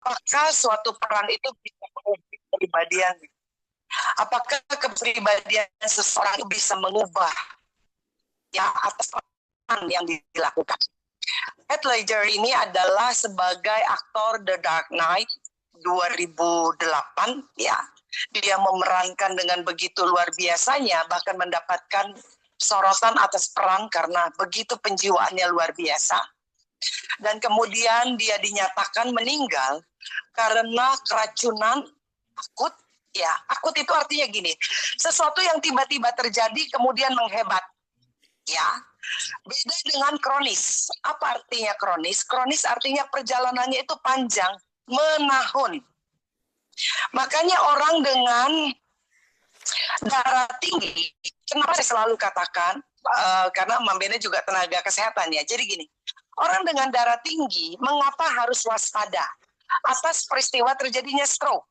apakah suatu peran itu bisa mengubah kepribadian? Apakah kepribadian seseorang itu bisa mengubah ya atas peran yang dilakukan? Heath Ledger ini adalah sebagai aktor The Dark Knight 2008 ya. Dia memerankan dengan begitu luar biasanya, bahkan mendapatkan sorotan atas peran karena begitu penjiwaannya luar biasa. Dan kemudian dia dinyatakan meninggal karena keracunan akut. Ya, akut itu artinya gini, sesuatu yang tiba-tiba terjadi kemudian menghebat. Ya, beda dengan kronis. Apa artinya kronis? Kronis artinya perjalanannya itu panjang, menahun. Makanya orang dengan darah tinggi, kenapa saya selalu katakan, karena Mam Bene juga tenaga kesehatan ya. Jadi gini, orang dengan darah tinggi mengapa harus waspada atas peristiwa terjadinya stroke?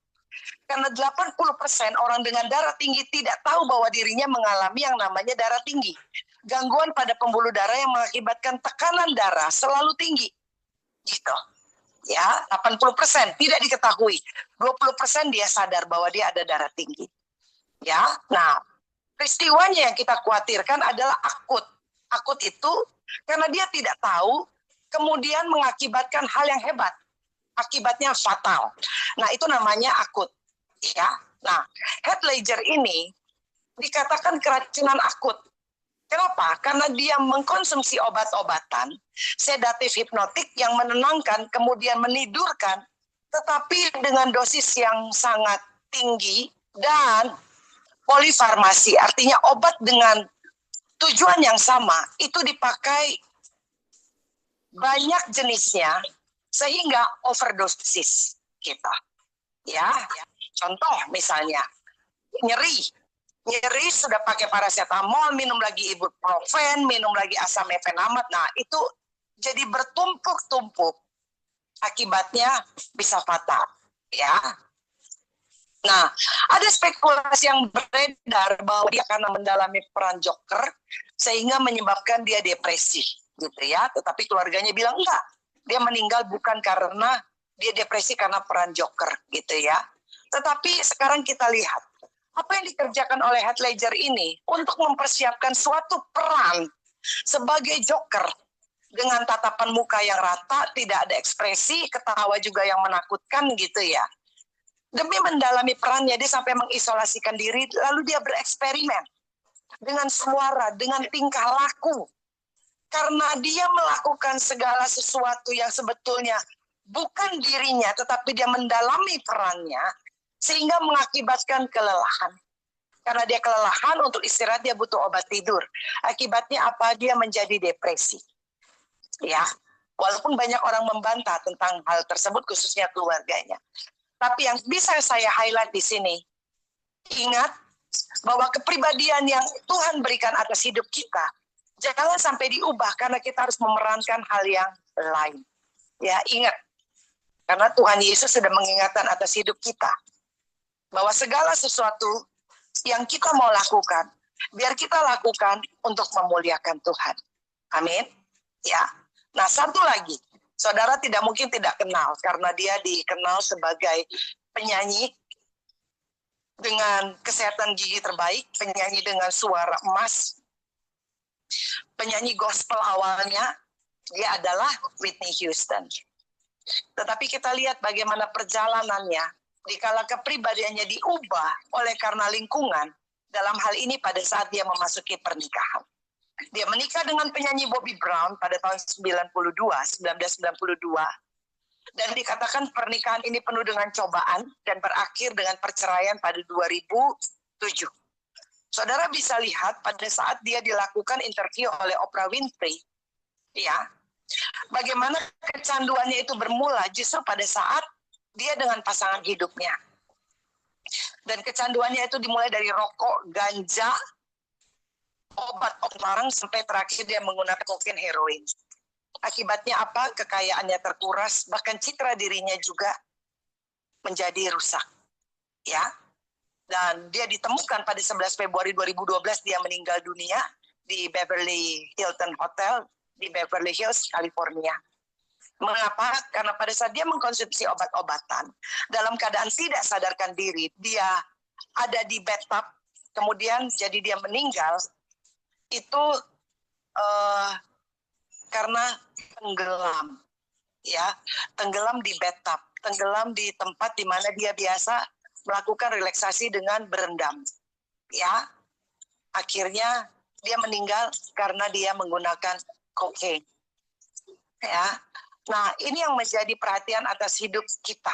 Karena 80% orang dengan darah tinggi tidak tahu bahwa dirinya mengalami yang namanya darah tinggi. Gangguan pada pembuluh darah yang mengakibatkan tekanan darah selalu tinggi. Gitu. Ya, 80% tidak diketahui. 20% dia sadar bahwa dia ada darah tinggi. Ya, nah peristiwanya yang kita khawatirkan adalah akut. Akut itu karena dia tidak tahu, kemudian mengakibatkan hal yang hebat. Akibatnya fatal. Nah, itu namanya akut. Ya, nah Heath Ledger ini dikatakan keracunan akut. Kenapa? Karena dia mengkonsumsi obat-obatan sedatif hipnotik yang menenangkan, kemudian menidurkan, tetapi dengan dosis yang sangat tinggi dan polifarmasi, artinya obat dengan tujuan yang sama, itu dipakai banyak jenisnya, sehingga overdosis kita. Ya, contoh misalnya, nyeri sudah pakai paracetamol, minum lagi ibuprofen, minum lagi asam efenamat. Nah, itu jadi bertumpuk-tumpuk. Akibatnya bisa fatal, ya. Nah, ada spekulasi yang beredar bahwa dia karena mendalami peran Joker sehingga menyebabkan dia depresi, gitu ya. Tetapi keluarganya bilang enggak, dia meninggal bukan karena dia depresi karena peran Joker, gitu ya. Tetapi sekarang kita lihat apa yang dikerjakan oleh Heath Ledger ini untuk mempersiapkan suatu peran sebagai Joker dengan tatapan muka yang rata, tidak ada ekspresi, ketawa juga yang menakutkan gitu ya. Demi mendalami perannya, dia sampai mengisolasikan diri, lalu dia bereksperimen dengan suara, dengan tingkah laku. Karena dia melakukan segala sesuatu yang sebetulnya bukan dirinya, tetapi dia mendalami perannya, sehingga mengakibatkan kelelahan. Karena dia kelelahan, untuk istirahat dia butuh obat tidur. Akibatnya apa? Dia menjadi depresi. Ya, walaupun banyak orang membantah tentang hal tersebut, khususnya keluarganya. Tapi yang bisa saya highlight di sini, ingat bahwa kepribadian yang Tuhan berikan atas hidup kita, jangan sampai diubah karena kita harus memerankan hal yang lain. Ya, ingat. Karena Tuhan Yesus sudah mengingatkan atas hidup kita. Bahwa segala sesuatu yang kita mau lakukan, biar kita lakukan untuk memuliakan Tuhan. Amin. Ya. Nah, satu lagi, saudara tidak mungkin tidak kenal, karena dia dikenal sebagai penyanyi dengan kesehatan gigi terbaik, penyanyi dengan suara emas, penyanyi gospel awalnya, dia adalah Whitney Houston. Tetapi kita lihat bagaimana perjalanannya, dikala kepribadiannya diubah oleh karena lingkungan, dalam hal ini pada saat dia memasuki pernikahan. Dia menikah dengan penyanyi Bobby Brown pada tahun 1992, dan dikatakan pernikahan ini penuh dengan cobaan dan berakhir dengan perceraian pada 2007. Saudara bisa lihat pada saat dia dilakukan interview oleh Oprah Winfrey, ya, bagaimana kecanduannya itu bermula justru pada saat dia dengan pasangan hidupnya. Dan kecanduannya itu dimulai dari rokok, ganja, obat terlarang, sampai terakhir dia menggunakan kokain, heroin. Akibatnya apa? Kekayaannya terkuras, bahkan citra dirinya juga menjadi rusak. Ya. Dan dia ditemukan pada 11 Februari 2012, dia meninggal dunia di Beverly Hilton Hotel di Beverly Hills, California. Mengapa? Karena pada saat dia mengkonsumsi obat-obatan, dalam keadaan tidak sadarkan diri, dia ada di bathtub, kemudian jadi dia meninggal, itu karena tenggelam, ya, tenggelam di bathtub, tenggelam di tempat di mana dia biasa melakukan relaksasi dengan berendam, ya. Akhirnya dia meninggal karena dia menggunakan kokain, ya. Nah, ini yang menjadi perhatian atas hidup kita.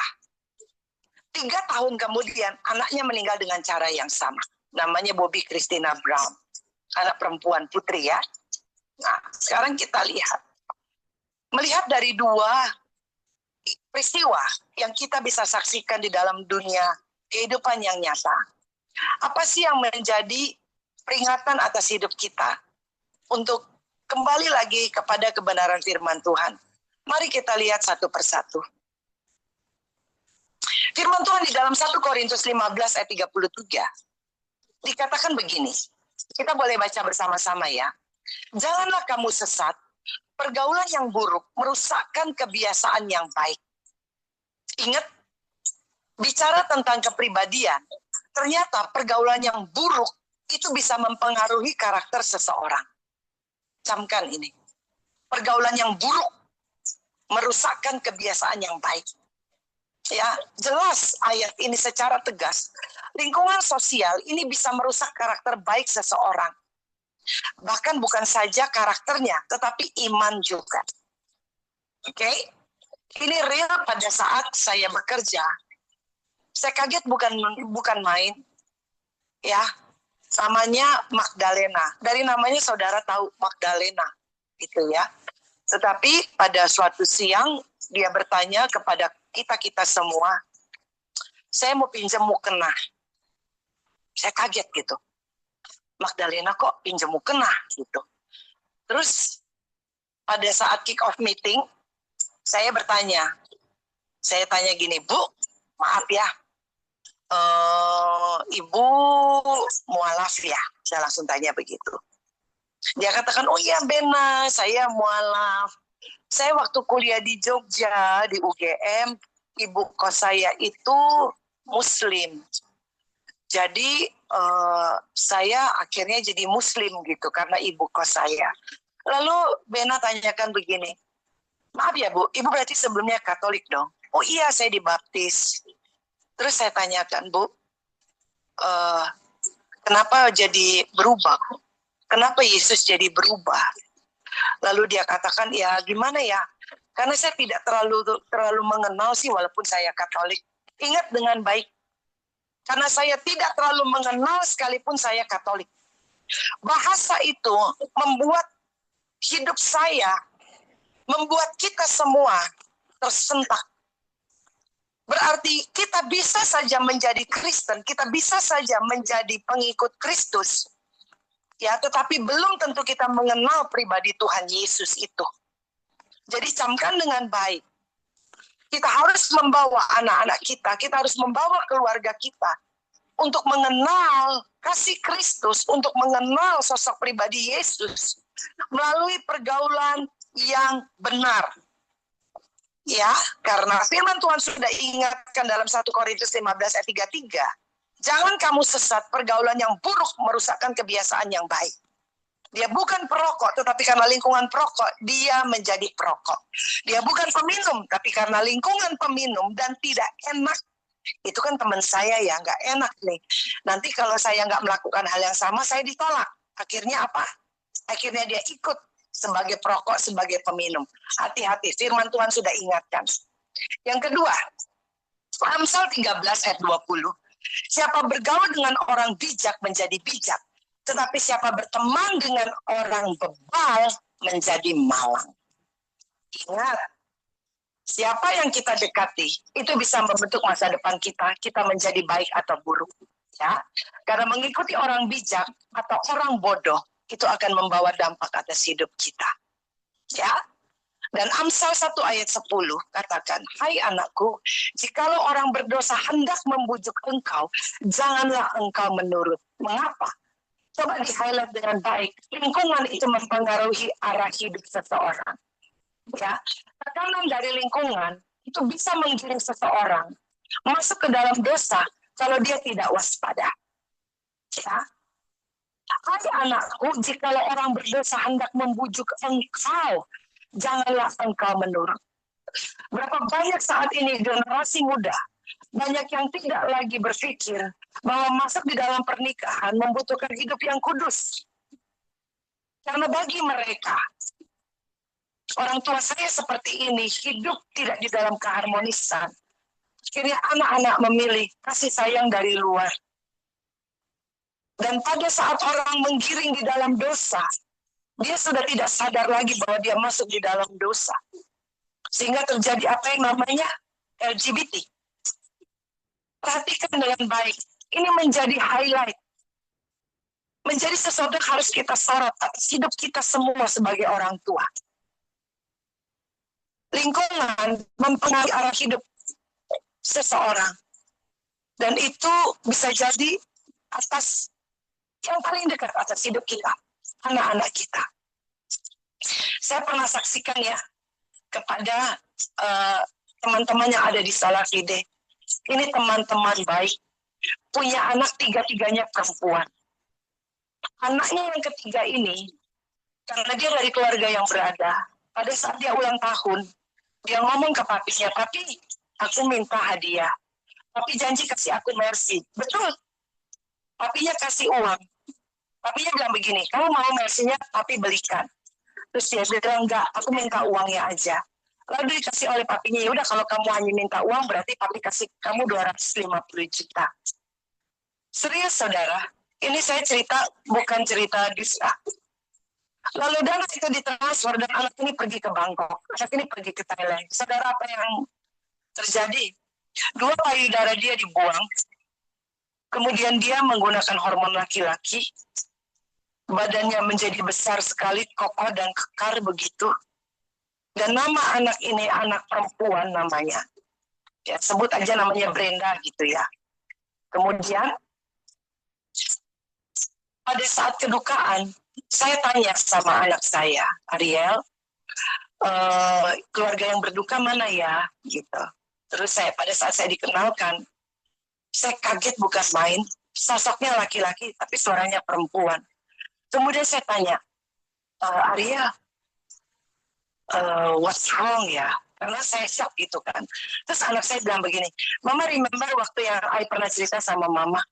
3 tahun kemudian, anaknya meninggal dengan cara yang sama. Namanya Bobby Christina Brown. Anak perempuan, putri ya. Nah, sekarang kita lihat. Melihat dari 2 peristiwa yang kita bisa saksikan di dalam dunia kehidupan yang nyata. Apa sih yang menjadi peringatan atas hidup kita untuk kembali lagi kepada kebenaran firman Tuhan? Mari kita lihat satu persatu. Firman Tuhan di dalam 1 Korintus 15 ayat 33 dikatakan begini. Kita boleh baca bersama-sama ya. Janganlah kamu sesat, pergaulan yang buruk merusakkan kebiasaan yang baik. Ingat, bicara tentang kepribadian, ternyata pergaulan yang buruk itu bisa mempengaruhi karakter seseorang. Camkan ini. Pergaulan yang buruk merusakkan kebiasaan yang baik. Ya, jelas ayat ini secara tegas. Lingkungan sosial ini bisa merusak karakter baik seseorang. Bahkan bukan saja karakternya, tetapi iman juga. Oke? Ini real pada saat saya bekerja. Saya kaget bukan main. Ya, namanya Magdalena. Dari namanya saudara tahu Magdalena, gitu ya. Tetapi pada suatu siang dia bertanya kepada kita semua, saya mau pinjam mukena. Saya kaget gitu. Magdalena kok pinjam mukena gitu. Terus pada saat kick off meeting, saya bertanya. Saya tanya gini, Bu, maaf ya, Ibu mualaf ya? Saya langsung tanya begitu. Dia katakan, oh iya Bena, saya mualaf. Saya waktu kuliah di Jogja, di UGM, ibu kos saya itu Muslim. Jadi saya akhirnya jadi Muslim gitu, karena ibu kos saya. Lalu Bena tanyakan begini, maaf ya Bu, Ibu berarti sebelumnya Katolik dong? Oh iya, saya dibaptis. Terus saya tanyakan, Bu, kenapa jadi berubah? Kenapa Yesus jadi berubah? Lalu dia katakan, ya gimana ya? Karena saya tidak terlalu mengenal sih walaupun saya Katolik. Ingat dengan baik. Karena saya tidak terlalu mengenal sekalipun saya Katolik. Bahasa itu membuat hidup saya, membuat kita semua tersentak. Berarti kita bisa saja menjadi Kristen, kita bisa saja menjadi pengikut Kristus. Ya, tetapi belum tentu kita mengenal pribadi Tuhan Yesus itu. Jadi camkan dengan baik. Kita harus membawa anak-anak kita harus membawa keluarga kita untuk mengenal kasih Kristus, untuk mengenal sosok pribadi Yesus melalui pergaulan yang benar. Ya, karena firman Tuhan sudah ingatkan dalam 1 Korintus 15 ayat 33. Jangan kamu sesat, pergaulan yang buruk merusakkan kebiasaan yang baik. Dia bukan perokok, tetapi karena lingkungan perokok, dia menjadi perokok. Dia bukan peminum, tapi karena lingkungan peminum dan tidak enak. Itu kan teman saya ya, nggak enak nih. Nanti kalau saya nggak melakukan hal yang sama, saya ditolak. Akhirnya apa? Akhirnya dia ikut sebagai perokok, sebagai peminum. Hati-hati, firman Tuhan sudah ingatkan. Yang kedua, Amsal 13 ayat 20. Siapa bergaul dengan orang bijak menjadi bijak, tetapi siapa berteman dengan orang bebal menjadi malang. Ingat, siapa yang kita dekati, itu bisa membentuk masa depan kita menjadi baik atau buruk. Ya, karena mengikuti orang bijak atau orang bodoh, itu akan membawa dampak atas hidup kita. Ya, dan Amsal 1 ayat 10 katakan, hai anakku, jikalau orang berdosa hendak membujuk engkau, janganlah engkau menurut. Mengapa? Coba di-highlight dengan baik. Lingkungan itu mempengaruhi arah hidup seseorang. Ya, tekanan dari lingkungan itu bisa menggiring seseorang masuk ke dalam dosa kalau dia tidak waspada. Ya, hai anakku, jikalau orang berdosa hendak membujuk engkau, janganlah engkau menurut. Berapa banyak saat ini generasi muda, banyak yang tidak lagi berpikir bahwa masuk di dalam pernikahan membutuhkan hidup yang kudus. Karena bagi mereka, orang tua saya seperti ini, hidup tidak di dalam keharmonisan. Akhirnya anak-anak memilih kasih sayang dari luar. Dan pada saat orang menggiring di dalam dosa, dia sudah tidak sadar lagi bahwa dia masuk di dalam dosa. Sehingga terjadi apa yang namanya LGBT. Perhatikan dengan baik. Ini menjadi highlight. Menjadi sesuatu yang harus kita sorot atas hidup kita semua sebagai orang tua. Lingkungan mempengaruhi arah hidup seseorang. Dan itu bisa jadi atas yang paling dekat atas hidup kita, anak-anak kita. Saya pernah saksikan ya kepada teman-teman yang ada di Salafide. Ini teman-teman baik, punya anak tiga-tiganya perempuan. Anaknya yang ketiga ini, karena dia dari keluarga yang berada, pada saat dia ulang tahun, dia ngomong ke papinya, papi, aku minta hadiah. Papi janji kasih aku Mercy. Betul. Papinya kasih uang. Papinya bilang begini, kamu mau Mercy-nya papi belikan. Terus dia bilang, enggak, aku minta uangnya aja. Lalu dikasih oleh papinya, ya udah kalau kamu hanya minta uang, berarti papi kasih kamu 250 juta. Serius saudara, ini saya cerita, bukan cerita dusta. Lalu dana itu ditransfer dan anak ini pergi ke Bangkok, anak ini pergi ke Thailand. Saudara, apa yang terjadi? 2 payudara dia dibuang, kemudian dia menggunakan hormon laki-laki, badannya menjadi besar sekali, kokoh dan kekar begitu. Dan nama anak ini anak perempuan namanya. Ya, sebut aja namanya Brenda gitu ya. Kemudian pada saat kedukaan, saya tanya sama anak saya, Ariel, keluarga yang berduka mana ya? Gitu. Terus pada saat saya dikenalkan, saya kaget bukan main, sosoknya laki-laki tapi suaranya perempuan. Kemudian saya tanya, Ariel, what's wrong ya? Karena saya shock gitu kan. Terus anak saya bilang begini, Mama remember waktu yang I pernah cerita sama Mama,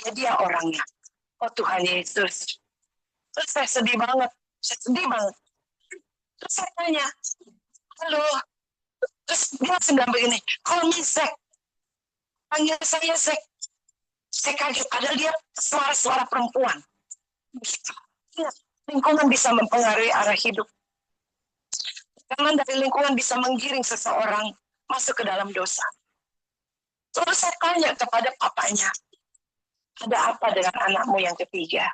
ya dia orangnya. Oh Tuhan Yesus. Terus saya sedih banget. Terus saya tanya, halo. Terus dia langsung bilang begini, call me Zack. Panggil saya Zack. Saya kaget, padahal dia suara-suara perempuan. Ya, lingkungan bisa mempengaruhi arah hidup. Karena dari lingkungan bisa menggiring seseorang masuk ke dalam dosa. Terus saya tanya kepada papanya, ada apa dengan anakmu yang ketiga?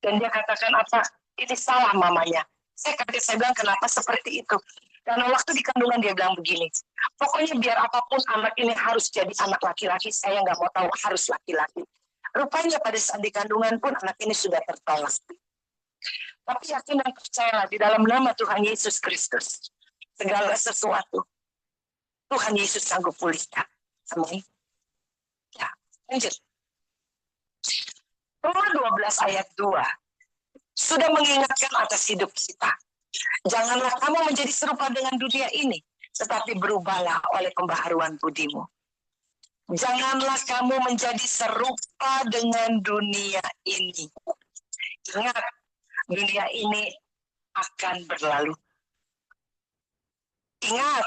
Dan dia katakan apa? Ini salah mamanya. Saya kaget, saya bilang kenapa seperti itu? Karena waktu di kandungan dia bilang begini, pokoknya biar apapun anak ini harus jadi anak laki-laki, saya nggak mau tahu harus laki-laki. Rupanya pada saat di kandungan pun anak ini sudah tertolak. Tapi yakin dan percayalah di dalam nama Tuhan Yesus Kristus, segala sesuatu Tuhan Yesus sanggup pulihkan. Amin. Ya, lanjut. Roma 12 ayat 2 sudah mengingatkan atas hidup kita. Janganlah kamu menjadi serupa dengan dunia ini, tetapi berubahlah oleh pembaharuan budimu. Janganlah kamu menjadi serupa dengan dunia ini. Ingat, dunia ini akan berlalu. Ingat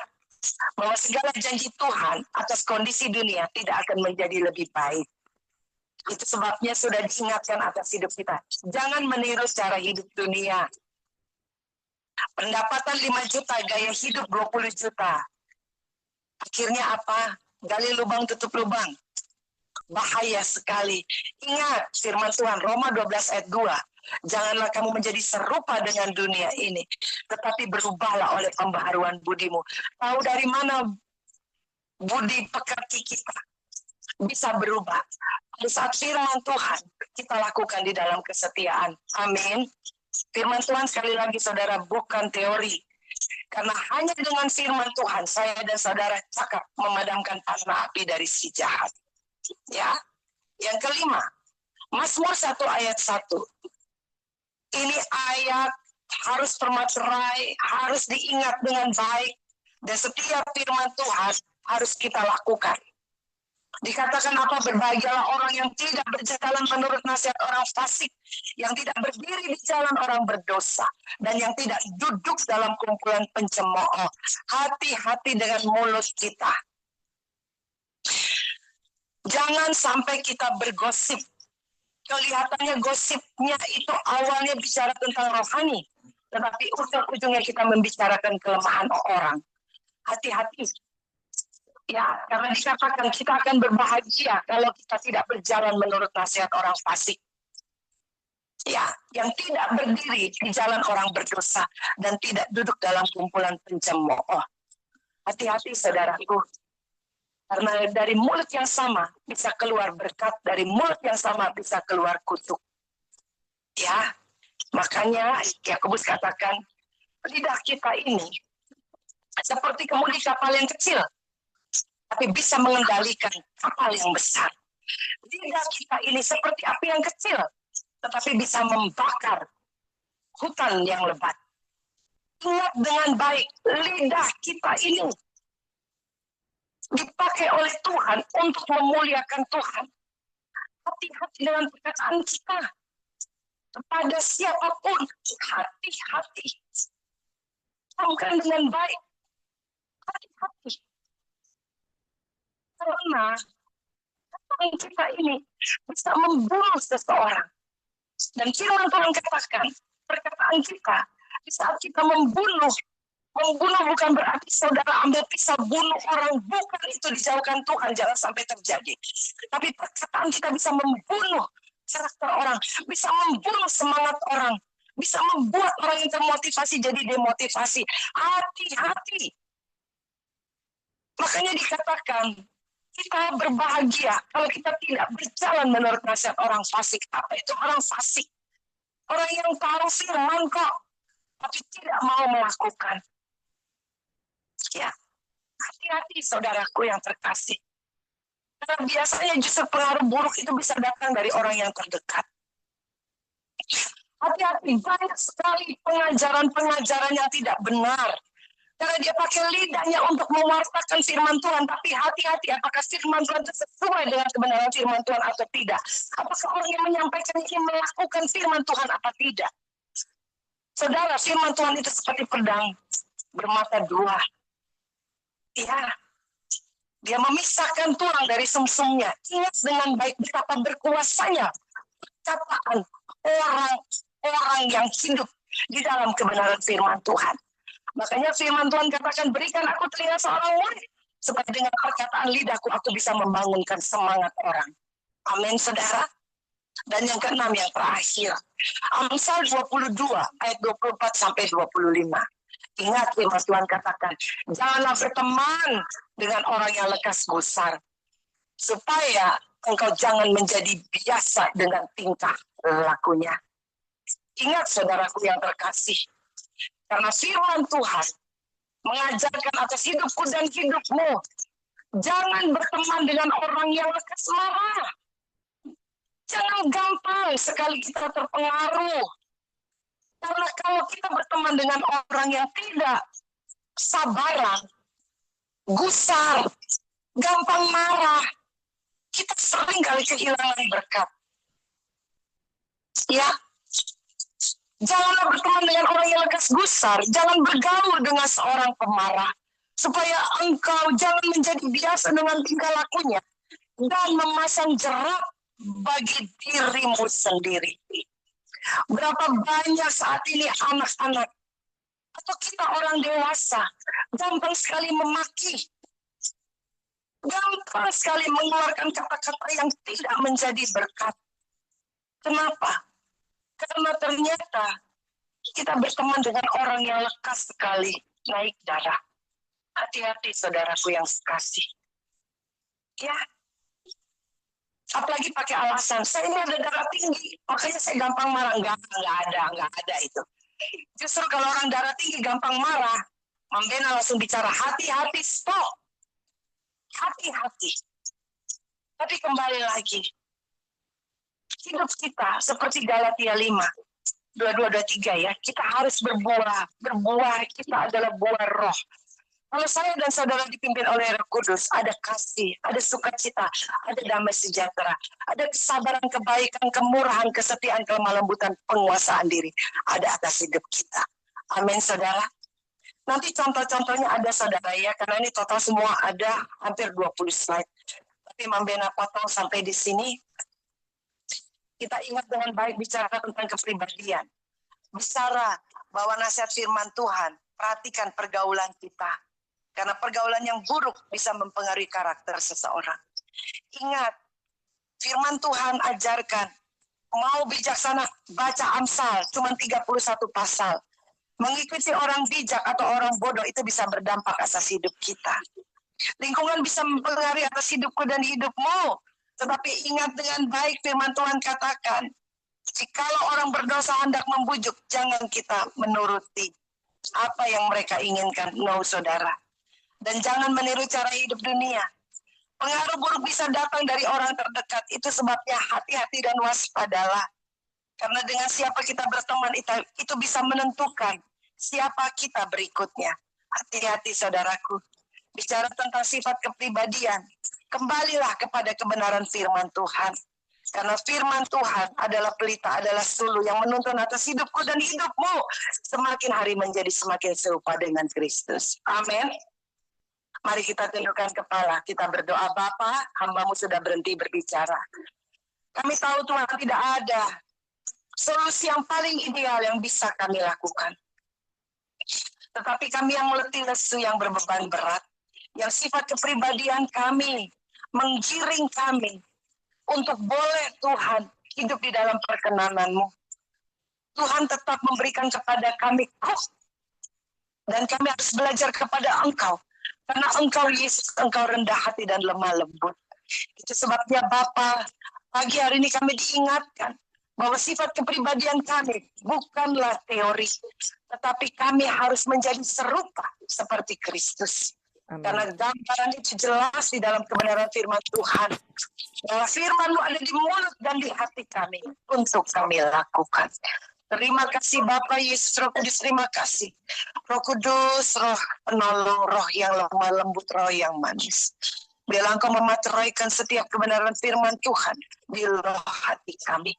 bahwa segala janji Tuhan atas kondisi dunia tidak akan menjadi lebih baik. Itu sebabnya sudah diingatkan atas hidup kita. Jangan meniru cara hidup dunia. Pendapatan 5 juta, gaya hidup 20 juta. Akhirnya apa? Gali lubang, tutup lubang. Bahaya sekali. Ingat firman Tuhan, Roma 12 ayat 2. Janganlah kamu menjadi serupa dengan dunia ini, tetapi berubahlah oleh pembaharuan budimu. Tahu dari mana budi pekerti kita bisa berubah? Pada saat firman Tuhan kita lakukan di dalam kesetiaan. Amin. Firman Tuhan sekali lagi saudara bukan teori. Karena hanya dengan firman Tuhan, saya dan saudara cakap memadamkan panah api dari si jahat. Ya, yang kelima, Mazmur 1 ayat 1. Ini ayat harus termaterai, harus diingat dengan baik, dan setiap firman Tuhan harus kita lakukan. Dikatakan apa? Berbahagialah orang yang tidak berjalan menurut nasihat orang fasik, yang tidak berdiri di jalan orang berdosa, dan yang tidak duduk dalam kumpulan pencemooh. Hati-hati dengan mulut kita. Jangan sampai kita bergosip. Kelihatannya gosipnya itu awalnya bicara tentang rohani, tetapi ujung-ujungnya kita membicarakan kelemahan orang. Hati-hati. Ya, karena dikatakan kita akan berbahagia kalau kita tidak berjalan menurut nasihat orang fasik. Ya, yang tidak berdiri di jalan orang berdosa dan tidak duduk dalam kumpulan pencemooh. Hati-hati saudaraku. Karena dari mulut yang sama bisa keluar berkat, dari mulut yang sama bisa keluar kutuk. Ya, makanya Yakobus katakan, lidah kita ini seperti kemudi kapal yang kecil, tapi bisa mengendalikan kapal yang besar. Lidah kita ini seperti api yang kecil, tetapi bisa membakar hutan yang lebat. Ingat dengan baik, lidah kita ini dipakai oleh Tuhan untuk memuliakan Tuhan. Hati-hati dengan perkataan kita. Kepada siapapun, hati-hati. Camkan dengan baik. Hati-hati. Karena perkataan kita ini bisa membunuh seseorang. Dan firman Tuhan katakan, perkataan kita, di saat kita membunuh bukan berarti saudara ambil pisau bunuh orang, bukan, itu dijauhkan Tuhan, jangan sampai terjadi. Tapi perkataan kita bisa membunuh karakter orang, bisa membunuh semangat orang, bisa membuat orang yang termotivasi jadi demotivasi. Hati-hati. Makanya dikatakan kita berbahagia kalau kita tidak berjalan menurut nasihat orang fasik. Apa itu orang fasik? Orang yang tahu firman kok, tapi tidak mau melakukan. Ya, hati-hati saudaraku yang terkasih. Karena biasanya justru pengaruh buruk itu bisa datang dari orang yang terdekat. Hati-hati, banyak sekali pengajaran-pengajaran yang tidak benar. Karena dia pakai lidahnya untuk mewartakan firman Tuhan. Tapi hati-hati, apakah firman Tuhan itu sesuai dengan kebenaran firman Tuhan atau tidak? Apakah orang yang menyampaikan ini melakukan firman Tuhan atau tidak? Saudara, firman Tuhan itu seperti pedang bermata dua. Ya, dia memisahkan tulang dari sumsumnya. Ingat dengan baik betapa berkuasanya perkataan orang-orang yang hidup di dalam kebenaran firman Tuhan. Makanya firman Tuhan katakan, berikan aku telinga seorang murid, supaya dengan perkataan lidahku aku bisa membangunkan semangat orang. Amin, saudara. Dan yang keenam, yang terakhir, Amsal 22 ayat 24 sampai 25. Ingat firman Tuhan katakan, janganlah berteman dengan orang yang lekas gusar, supaya engkau jangan menjadi biasa dengan tingkah lakunya. Ingat saudaraku yang terkasih, karena firman Tuhan mengajarkan atas hidupku dan hidupmu, jangan berteman dengan orang yang lekas marah. Jangan gampang sekali kita terpengaruh. Karena kalau kita berteman dengan orang yang tidak sabaran, gusar, gampang marah, kita sering kali kehilangan berkat. Ya, janganlah berteman dengan orang yang lekas gusar, jangan bergaul dengan seorang pemarah, supaya engkau jangan menjadi biasa dengan tingkah lakunya dan memasang jerat bagi dirimu sendiri. Berapa banyak saat ini anak-anak atau kita orang dewasa gampang sekali memaki, gampang sekali mengeluarkan kata-kata yang tidak menjadi berkat. Kenapa? Karena ternyata kita berteman dengan orang yang lekas sekali naik darah. Hati-hati saudaraku yang sekasih. Ya, apalagi pakai alasan, saya ini ada darah tinggi, makanya saya gampang marah. Enggak ada itu. Justru kalau orang darah tinggi gampang marah, Mambena langsung bicara hati-hati, stop, hati-hati. Tapi kembali lagi, hidup kita seperti Galatia 5, 22-23 ya, kita harus berbuah kita adalah buah roh. Kalau saya dan saudara dipimpin oleh Roh Kudus, ada kasih, ada sukacita, ada damai sejahtera, ada kesabaran, kebaikan, kemurahan, kesetiaan, kelemah lembutan, penguasaan diri, ada atas hidup kita. Amin, saudara. Nanti contoh-contohnya ada, saudara ya, karena ini total semua ada hampir 20 slide. Tapi Mambena potong sampai di sini. Kita ingat dengan baik bicara tentang kepribadian. Bicara bahwa nasihat firman Tuhan, perhatikan pergaulan kita. Karena pergaulan yang buruk bisa mempengaruhi karakter seseorang. Ingat, firman Tuhan ajarkan, mau bijaksana, baca Amsal, cuma 31 pasal. Mengikuti orang bijak atau orang bodoh itu bisa berdampak atas hidup kita. Lingkungan bisa mempengaruhi atas hidupku dan hidupmu. Tetapi ingat dengan baik firman Tuhan katakan, jikalau orang berdosa hendak membujuk, jangan kita menuruti apa yang mereka inginkan. No, saudara. Dan jangan meniru cara hidup dunia. Pengaruh buruk bisa datang dari orang terdekat. Itu sebabnya hati-hati dan waspadalah. Karena dengan siapa kita berteman itu bisa menentukan siapa kita berikutnya. Hati-hati, saudaraku. Bicara tentang sifat kepribadian, kembalilah kepada kebenaran firman Tuhan. Karena firman Tuhan adalah pelita, adalah suluh yang menuntun atas hidupku dan hidupmu. Semakin hari menjadi semakin serupa dengan Kristus. Amin. Mari kita tundukkan kepala, kita berdoa. Bapa, hamba-Mu sudah berhenti berbicara. Kami tahu Tuhan tidak ada solusi yang paling ideal yang bisa kami lakukan. Tetapi kami yang letih lesu, yang berbeban berat, yang sifat kepribadian kami menggiring kami untuk boleh Tuhan hidup di dalam perkenanan-Mu. Tuhan tetap memberikan kepada kami kok, dan kami harus belajar kepada Engkau. Karena Engkau Yesus, Engkau rendah hati dan lemah lembut. Itu sebabnya Bapa, pagi hari ini kami diingatkan bahwa sifat kepribadian kami bukanlah teori, tetapi kami harus menjadi serupa seperti Kristus. Amin. Karena gambaran itu jelas di dalam kebenaran firman Tuhan. Bahwa firman-Mu ada di mulut dan di hati kami untuk kami lakukan. Terima kasih Bapa Yesus, Roh Kudus, terima kasih. Roh Kudus, Roh penolong, Roh yang lemah lembut, Roh yang manis. Biarlah Engkau memateraikan setiap kebenaran firman Tuhan di roh hati kami.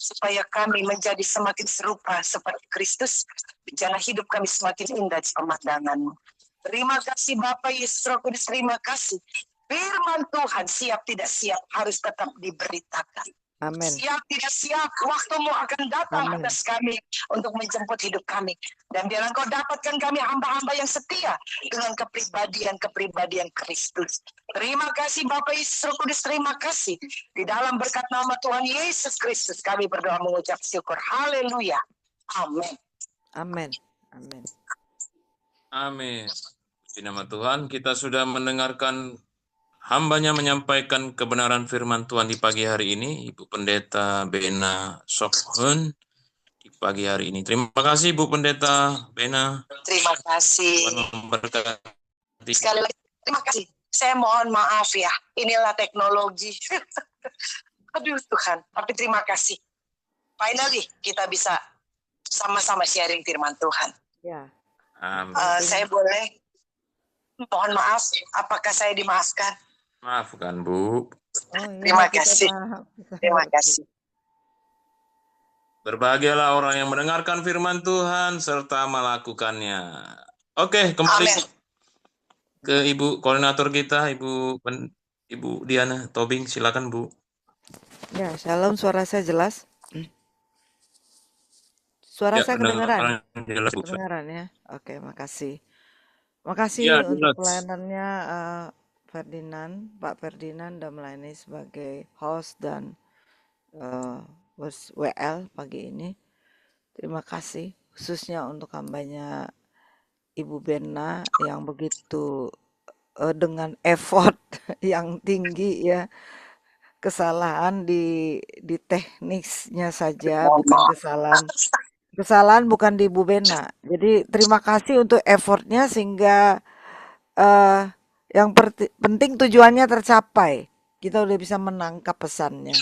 Supaya kami menjadi semakin serupa seperti Kristus. Jangan hidup kami semakin indah di pemandangan-Mu. Terima kasih Bapa Yesus, Roh Kudus, terima kasih. Firman Tuhan siap tidak siap harus tetap diberitakan. Amen. Siap tidak siap, waktu-Mu akan datang Amen. Atas kami untuk menjemput hidup kami. Dan biarlah Engkau dapatkan kami hamba-hamba yang setia dengan kepribadian Kristus. Terima kasih Bapak Yesus Roh Kudus, terima kasih. Di dalam berkat nama Tuhan Yesus Kristus kami berdoa mengucap syukur. Haleluya. Amin. Amin. Amin. Amin. Di nama Tuhan kita sudah mendengarkan hambanya menyampaikan kebenaran firman Tuhan di pagi hari ini, Ibu Pendeta Bena Sokhun di pagi hari ini. Terima kasih Ibu Pendeta Bena. Terima kasih. Sekali lagi terima kasih. Saya mohon maaf ya, inilah teknologi. Aduh Tuhan, tapi terima kasih. Finally kita bisa sama-sama sharing firman Tuhan. Ya. Saya boleh mohon maaf, apakah saya dimaafkan? Maafkan Bu. Terima kasih. Terima kasih. Berbahagialah orang yang mendengarkan firman Tuhan serta melakukannya. Oke, kembali Amen. Ke Ibu koordinator kita, Ibu Diana Tobing, silakan Bu. Ya, shalom, suara saya jelas. Suara saya kedengaran. Jelas, kedengaran ya. Oke, makasih. Makasih ya, untuk pelayanannya Pak Ferdinand dan melayani sebagai host dan WL pagi ini. Terima kasih khususnya untuk hambanya Ibu Bena yang begitu dengan effort yang tinggi ya. Kesalahan di teknisnya saja, bukan kesalahan Kesalahan bukan di Bu Bena. Jadi terima kasih untuk effortnya sehingga yang penting tujuannya tercapai. Kita udah bisa menangkap pesannya.